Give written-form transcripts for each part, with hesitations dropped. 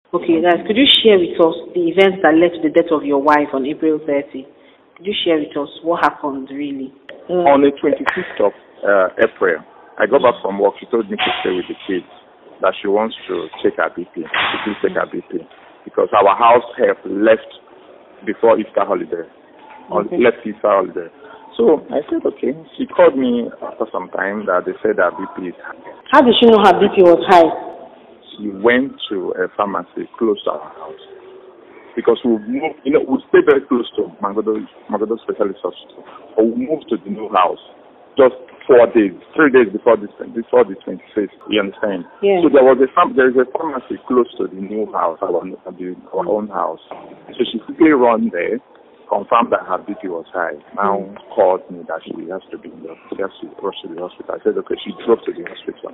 Okay, guys, could you share with us the events that led to the death of your wife on April 30? Could you share with us what happened really? On the 26th of April, I got back from work. She told me to stay with the kids, that she wants to check her BP, because our house help left before Easter holiday, left Easter holiday. So I said, okay. She called me after some time that they said her BP is high. How did she know her BP was high? She went to a pharmacy close to our house. Because we moved, we stay very close to Magodo Specialist Hospital. But we moved to the new house just 3 days before the 26th. You understand? Yeah. So there is a pharmacy close to the new house, our own house. So she quickly ran there, confirmed that her BP was high. Now called me that she has to rush to the hospital. I said, okay. She drove to the hospital.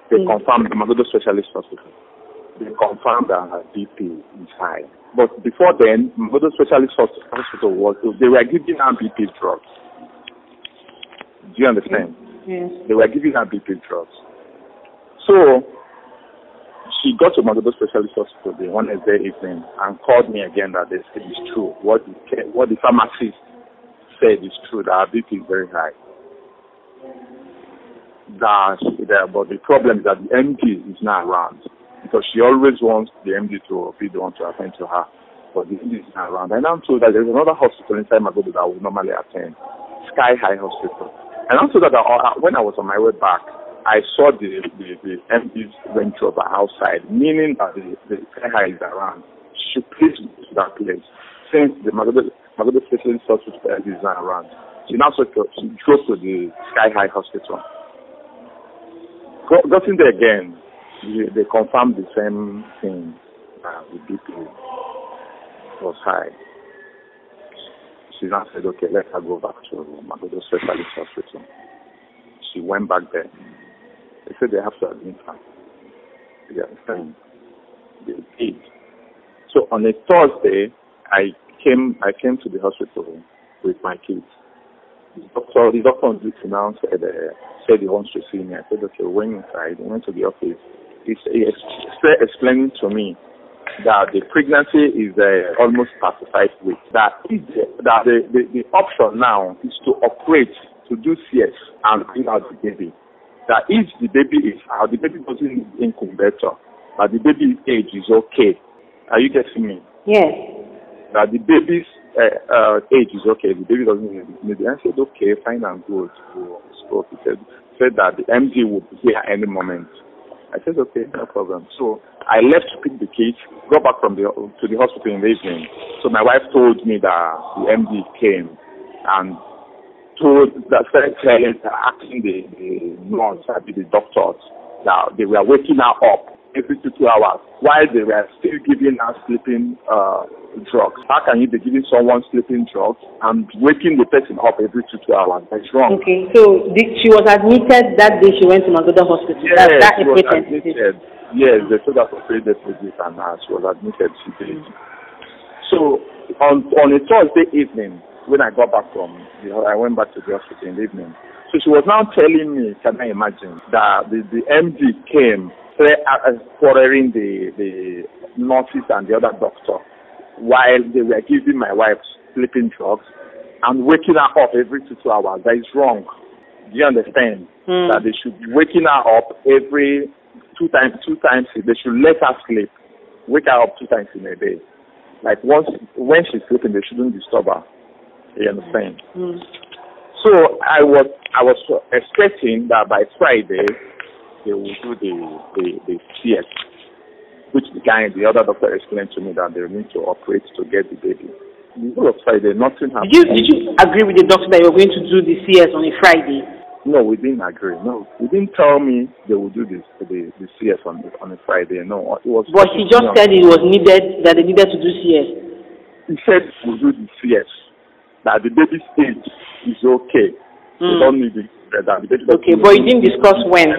They confirmed, the Magodo Specialist Hospital. They confirmed that her BP is high. But before then, Magodo Specialist Hospital they were giving her BP drugs. Do you understand? Yes. They were giving her BP drugs. So she got to Magodo Specialist Hospital the Wednesday evening and called me again that they said it's true. What the pharmacist said is true, that her BP is very high. But the problem is that the MD is not around, because she always wants the MD to be the one to attend to her, but the MD is not around. And I'm told that there's another hospital inside Magodo that we normally attend, Sky High Hospital. And I'm told that when I was on my way back, I saw the MD's Range Rover outside, meaning that the Sky High is around. She please go to that place, since the Magodo Specialist Hospital MD is not around. She drove to the Sky High Hospital. Got in there again. They confirmed the same thing. The BP was high. She now said, okay, let her go back to Magodo Specialist Hospital. She went back there. They said they have to admit her. You understand? They did. So on a Thursday, I came to the hospital with my kids. The doctor on duty now said he wants to see me. I said, okay, went inside. I went to the office. He started explaining to me that the pregnancy is almost 35 weeks. That the option now is to operate, to do CS and bring out the baby. That if the baby is out, the baby doesn't need incubator, but the baby's age is okay. Are you getting me? Yes. That the baby's age is okay. The baby doesn't need it. I said, okay, fine and good. So he said that the MD would be here any moment. I said, okay, no problem. So I left to pick the kids, got back to the hospital in the evening. So my wife told me that the MD came and started asking the nurse, the doctors, that they were waking her up every 2 hours while they were still giving her sleeping drugs. How can you be giving someone sleeping drugs and waking the person up every 2 hours? That's wrong. Okay, so she was admitted that day she went to Magodo Hospital. Yes, she was admitted. Yes, they told her for 3 days visit and she was admitted. She did. So on a Thursday evening, when I got back I went back to the hospital in the evening. So she was now telling me, can I imagine, that the MD came quarrelling the nurses and the other doctor while they were giving my wife sleeping drugs and waking her up every 2 hours. That is wrong. Do you understand? That they should be waking her up every two times. They should let her sleep. Wake her up 2 times in a day. Like when she's sleeping, they shouldn't disturb her. You understand? So I was expecting that by Friday they will do the CS, which the other doctor explained to me that they need to operate to get the baby. The whole of Friday, nothing happened. Did you agree with the doctor that you were going to do the CS on a Friday? No, we didn't agree. No, he didn't tell me they would do the CS on a Friday. No, it was. But he just said it was needed, that they needed to do CS. He said we'll do the CS. That the baby's age is okay. We don't need it. Okay, but you didn't discuss when.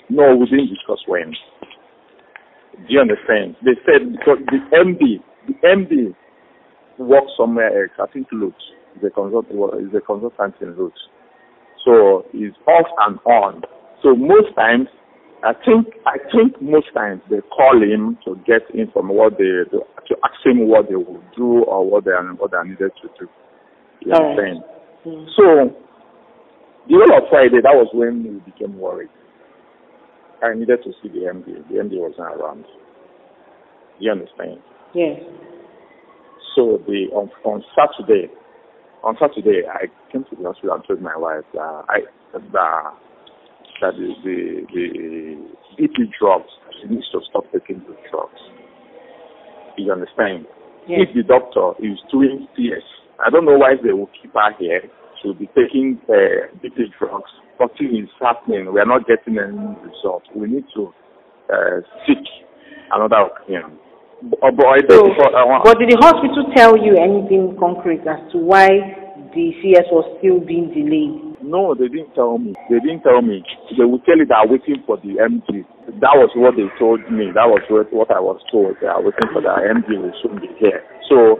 No, we didn't discuss when. Do you understand? They said because the MD works somewhere else. I think Lutz is a consultant in Lutz. So he's off and on. So most times I think most times they call him to get in from to ask him what they will do or what they are needed to do. You understand? So the whole of Friday, that was when we became worried. I needed to see the MD. The MD was not around. You understand? Yes. So on Saturday, I came to the hospital and told my wife that the BP drugs, she needs to stop taking the drugs. You understand? Yes. If the doctor is doing CS, I don't know why they will keep her here. She'll be taking BP drugs. Nothing is happening. We are not getting any result. We need to seek another opinion. But did the hospital tell you anything concrete as to why the CS was still being delayed? No, they didn't tell me. They would tell you they are waiting for the MD. That was what they told me. That was what I was told. They are waiting for the MD will soon be here. So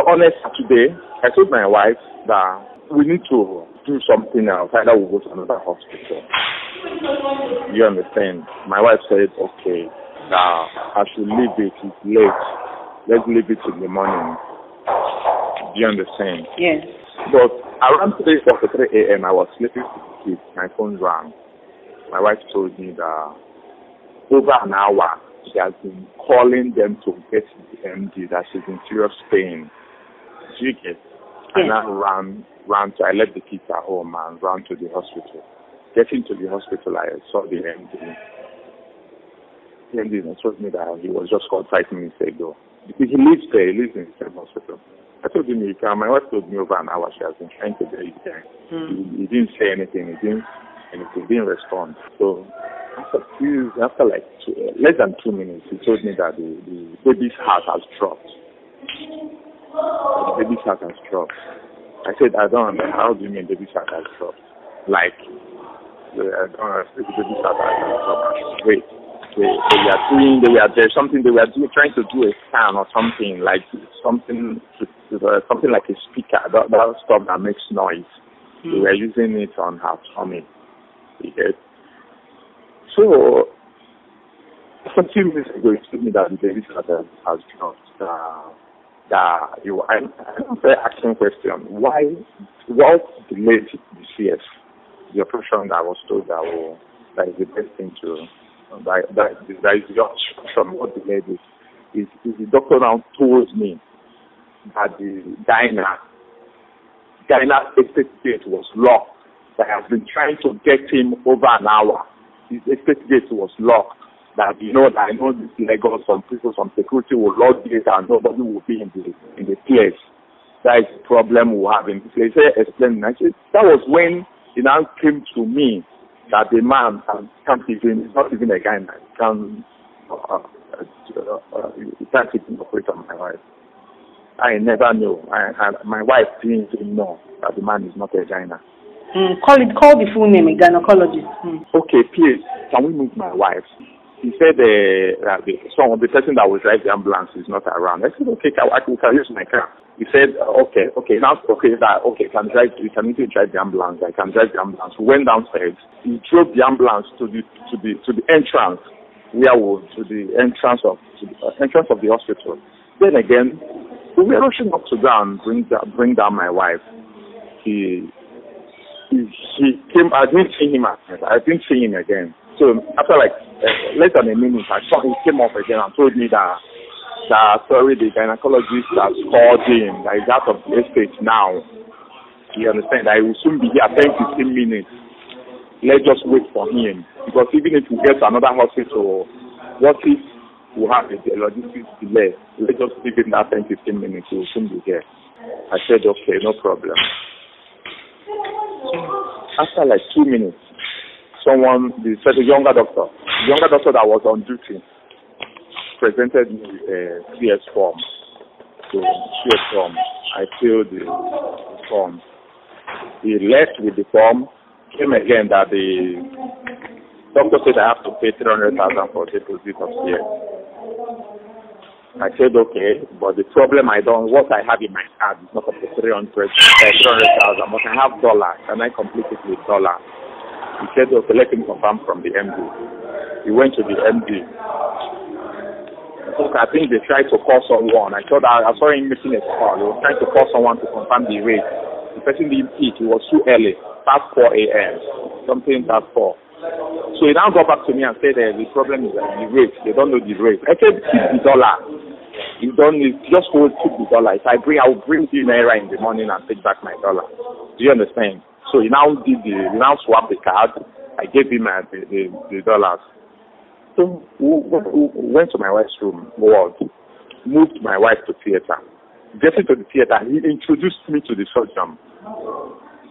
on a Saturday, I told my wife that we need to do something else. Either we'll go to another hospital. You understand? My wife said, okay, now I should leave it. It's late. Let's leave it in the morning. Do you understand? Yes. But around 3:43 a.m., I was sleeping with the kids. My phone rang. My wife told me that over an hour, she has been calling them to get the MD, that she's in serious pain. Do you get? And I ran to, I left the kids at home and ran to the hospital. Getting to the hospital, I saw the MD. The MD told me that he was just called 5 minutes ago. He lives there, he lives in the same hospital. I told him, my wife told me over an hour she has been trying to get it there. He didn't say anything, he didn't respond. So after like less than 2 minutes, he told me that the baby's heart has dropped. The baby's heart has dropped. I said, I don't understand. How do you mean baby's heart has dropped? Like, I don't understand. The baby's heart has dropped. Wait. There's something they were trying to do a scan or something like something like a speaker, that stuff that makes noise. They were using it on her tummy. You get? So, some few minutes ago, he told me that the baby's heart has dropped. I'm asking question. What delayed the CS? The operation that I was told that is the best thing to. That is the option. What delayed it is the doctor now told me that the Dinah estate gate was locked. That I have been trying to get him over an hour. His estate gate was locked. That that I know this Lagos, some people, some security will lock the gate and nobody will be in the place. That is the problem we have in the place. I explained. I said that was when it now came to me that the man he's not even a guy now. He can't even operate on my wife. I never knew. My wife didn't even know that the man is not a gyna. Call the full name, a gynecologist. Okay, please, can we move my wife? He said the person that will drive the ambulance is not around. I said, okay, we can use my car. He said, okay, you can easily drive the ambulance. I can drive the ambulance. We went downstairs. He drove the ambulance to the entrance, to the entrance of the hospital. Then again, we were rushing up to down, bring down my wife. He came. I didn't see him again. So after less than a minute, I saw he came up again and told me that sorry, the gynecologist has called him. That he's out of the estate now. You understand? That he will soon be here 10-15 minutes. Let's just wait for him, because even if we get to another hospital, what if we have a logistics delay? Let's just give him that 10-15 minutes. He will soon be here. I said, okay, no problem. After 2 minutes, the younger doctor that was on duty presented me a CS form. So CS form, I filled the form. He left with the form, came again that the doctor said I have to pay 300,000 for deposit of CS. I said okay, but the problem what I have in my card is not up to 300,000, but I have dollars, and I complete it with dollars. He said, okay, let him confirm from the MD. He went to the MD. I think they tried to call someone. I saw him making a call. He was trying to call someone to confirm the rate. The person didn't pick. It was too early. Past 4 a.m. Something past 4. So he now got back to me and said the problem is the rate. They don't know the rate. I said, keep the dollar. You don't need, just hold, keep the dollar. If I will bring the naira in the morning and take back my dollar. Do you understand? So he now swapped the card. I gave him the dollars. So we went to my wife's room, moved my wife to theater. Getting to the theater, he introduced me to the surgeon.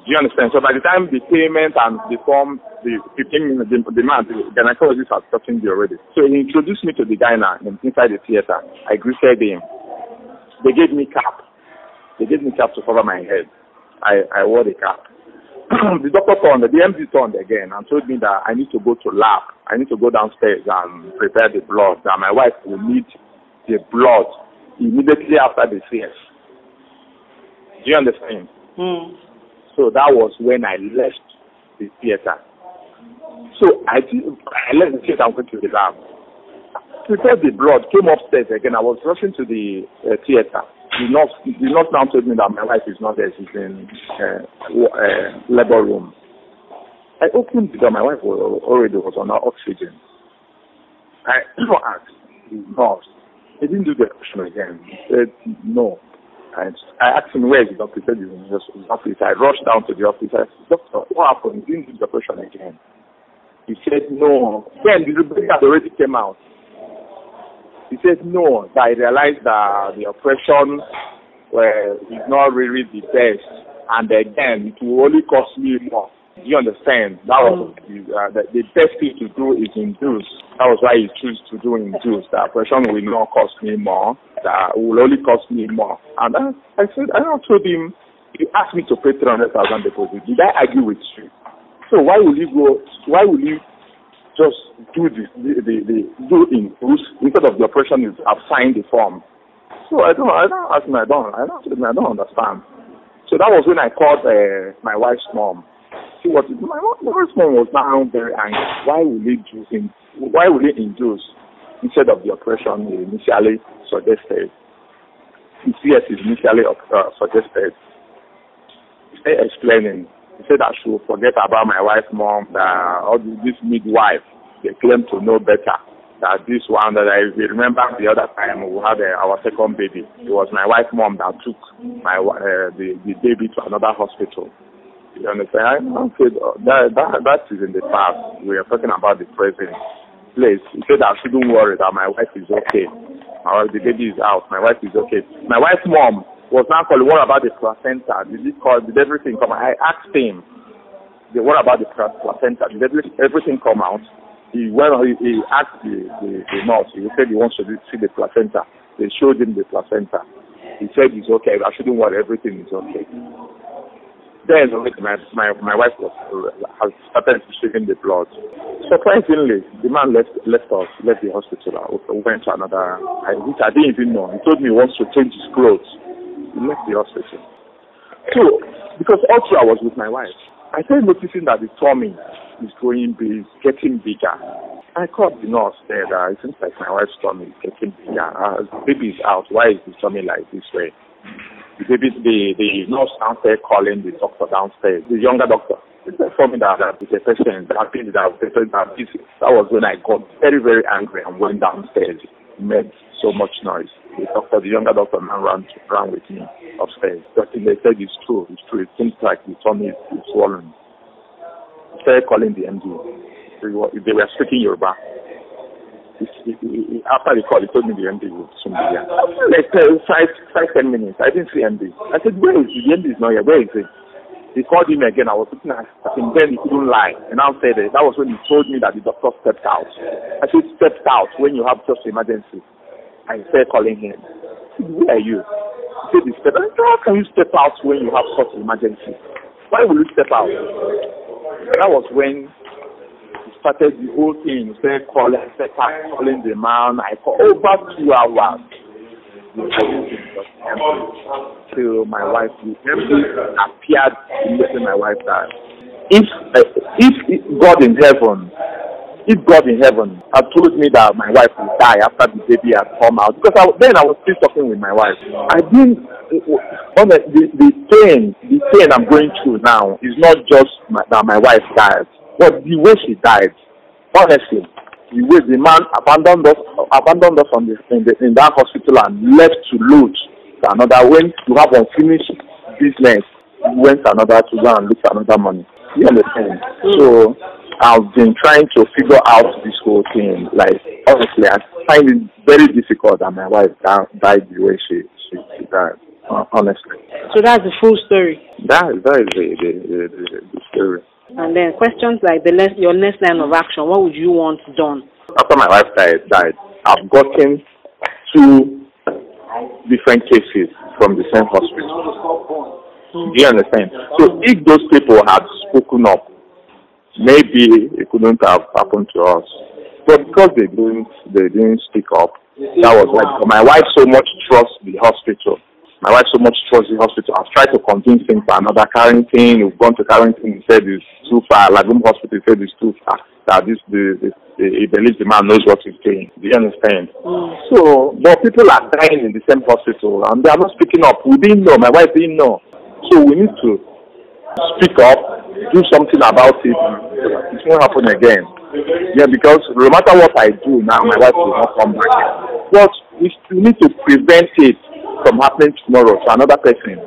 Do you understand? So by the time the payment and the form, the gynecologist had talking to me already. So he introduced me to the gyna inside the theater. I greeted him. They gave me cap. They gave me cap to cover my head. I wore the cap. The doctor turned, the MD turned again and told me that I need to go to lab. I need to go downstairs and prepare the blood. That my wife will need the blood immediately after the CS. Do you understand? So that was when I left the theater. So I left the theater and went to the lab. Prepared the blood, came upstairs again. I was rushing to the theater. The nurse now told me that my wife is not there. She's in labor room. I opened the door. My wife already was on her oxygen. I asked the nurse. He didn't do the operation again. He said no. And I asked him, where is the doctor? He said he's in his office. I rushed down to the office. I said, doctor, what happened? He didn't do the operation again. He said no. Then the baby had already came out. He said no, that I realized that the operation is not really the best, and again, it will only cost me more. Do you understand? That was the best thing to do is induce. That was why he chose to do induce. The operation will not cost me more. That will only cost me more. And I told him, he asked me to pay 300,000 deposit. Did I argue with you? So why will you just do do induce instead of the operation is I've signed the form? So I don't understand. So that was when I called my wife's mom. My wife's mom was now very angry. Why will he induce instead of the operation he initially suggested? The CS is initially suggested. He started explaining. He said I should forget about my wife's mom, that all this midwife, they claim to know better. That this one, that I remember the other time we had our second baby. It was my wife's mom that took the baby to another hospital. You understand? I said that is in the past. We are talking about the present place. He said I shouldn't worry, that my wife is okay. The baby is out. My wife is okay. My wife's mom was now calling, what about the placenta? Did everything come out? I asked him, what about the placenta? Did everything come out? He asked the nurse. He said he wants to see the placenta. They showed him the placenta. He said it's okay. I shouldn't worry. Everything is okay. Then my wife has started receiving the blood. Surprisingly, the man left the hospital. Went to another, which I didn't even know. He told me he wants to change his clothes. He left the hospital. So, because also I was with my wife, I started noticing that the tummy is getting bigger. I called the nurse there. It seems like my wife's tummy is getting bigger. The baby is out. Why is the tummy like this way? The nurse downstairs calling the doctor downstairs, the younger doctor. He said for me that it's a patient. That was when I got very, very angry and went downstairs. It made so much noise. The younger doctor now ran with me upstairs. But they said it's true. It seems like the tummy is swollen. He started calling the MD. They were speaking Yoruba. After the call, he told me the MD would soon be here. Like 5-10 minutes. I didn't see MD. I said, where is he? The MD is not here. Where is he? He called him again. I was looking at him. Then he couldn't lie. And I said that was when he told me that the doctor stepped out. I said, stepped out when you have just emergency. I started calling him. I said, where are you? He said, he stepped out. I said, how can you step out when you have such emergency? Why will you step out? That was when he started the whole thing. He started calling the man. I called over 2 hours. Till my wife, the MD appeared immediately. My wife died. If God in heaven if God in heaven had told me that my wife would die after the baby had come out, because then I was still talking with my wife. I didn't, the pain I'm going through now is not just that my wife died, but the way she died. Honestly, the way the man abandoned us in that hospital and left to load to another. When you have unfinished business, he went to another to go and look for another money. You understand? So I've been trying to figure out this whole thing. Like, honestly, I find it very difficult that my wife died the way she died. Honestly. So that's the full story. That is the story. And then questions like your next line of action. What would you want done? After my wife died, I've gotten 2 different cases from the same hospital. Do you understand? So if those people had spoken up, maybe it couldn't have happened to us. But because they didn't speak up, that was like my wife so much trusts the hospital. I've tried to convince him for another Carrington. We've gone to Carrington. He said it's too far. Lagum Hospital said it's too far. That he believes the man knows what he's doing. Do you understand? So, but people are dying in the same hospital and they are not speaking up. We didn't know. My wife didn't know. So we need to speak up, do something about it. It won't happen again. Yeah, because no matter what I do now, my wife will not come back. But we need to prevent it from happening tomorrow to another person.